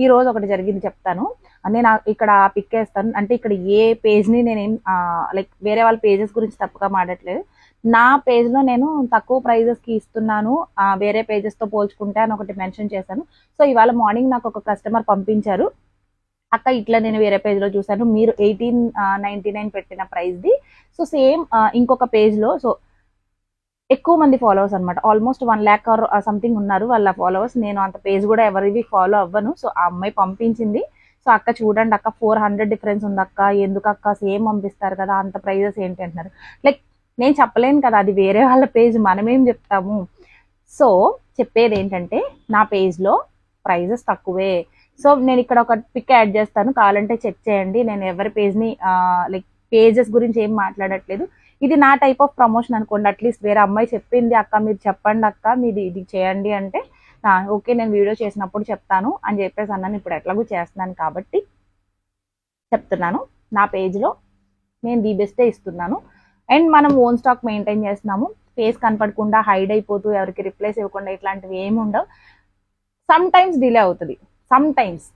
ఈ రోజు ఒకటి జరిగింది చెప్తాను. నేను ఇక్కడ పిక్ వేస్తాను. అంటే ఇక్కడ ఏ పేజ్ని నేనేం లైక్ వేరే వాళ్ళ పేజెస్ గురించి తప్పుగా మాట్లాడట్లేదు. నా పేజ్లో నేను తక్కువ ప్రైజెస్కి ఇస్తున్నాను వేరే పేజెస్తో పోల్చుకుంటే అని ఒకటి మెన్షన్ చేశాను. సో ఇవాళ మార్నింగ్ నాకు ఒక కస్టమర్ పంపించారు, అక్క ఇట్లా నేను వేరే పేజ్లో చూసాను, మీరు 1899 పెట్టిన ప్రైస్ది. సో సేమ్ ఇంకొక పేజ్లో, సో ఎక్కువ మంది ఫాలోవర్స్ అనమాట, ఆల్మోస్ట్ 1 lakh ఆర్ సంథింగ్ ఉన్నారు వాళ్ళ ఫాలోవర్స్. నేను అంత పేజ్ కూడా ఎవరివి ఫాలో అవ్వను. సో ఆ అమ్మాయి పంపించింది. సో అక్క చూడండి అక్క 400 డిఫరెన్స్ ఉంది అక్క, ఎందుకు అక్క సేమ్ పంపిస్తారు కదా, అంత ప్రైజెస్ ఏంటి అంటున్నారు. లైక్ నేను చెప్పలేను కదా, అది వేరే వాళ్ళ పేజ్, మనమేం చెప్తాము. సో చెప్పేది ఏంటంటే నా పేజ్లో ప్రైజెస్ తక్కువే. సో నేను ఇక్కడ ఒక పిక్ యాడ్ చేస్తాను, కావాలంటే చెక్ చేయండి. నేను ఎవరి పేజ్ని లైక్ పేజెస్ గురించి ఏం మాట్లాడట్లేదు. ఇది నా టైప్ ఆఫ్ ప్రమోషన్ అనుకోండి. అట్లీస్ట్ వేరే అమ్మాయి చెప్పింది అక్క మీరు చెప్పండి అక్క మీది ఇది చేయండి అంటే ఓకే నేను వీడియో చేసినప్పుడు చెప్తాను అని చెప్పేసి అన్నాను. ఇప్పుడు ఎట్లాగూ చేస్తున్నాను కాబట్టి చెప్తున్నాను. నా పేజ్లో నేను ది బెస్టే ఇస్తున్నాను. అండ్ మనం ఓన్ స్టాక్ మెయింటైన్ చేస్తున్నాము. ఫేస్ కనపడకుండా హైడ్ అయిపోతూ ఎవరికి రిప్లైస్ ఇవ్వకుండా ఇట్లాంటివి ఏమి ఉండవు. సమ్ టైమ్స్ డిలే అవుతుంది, సమ్ టైమ్స్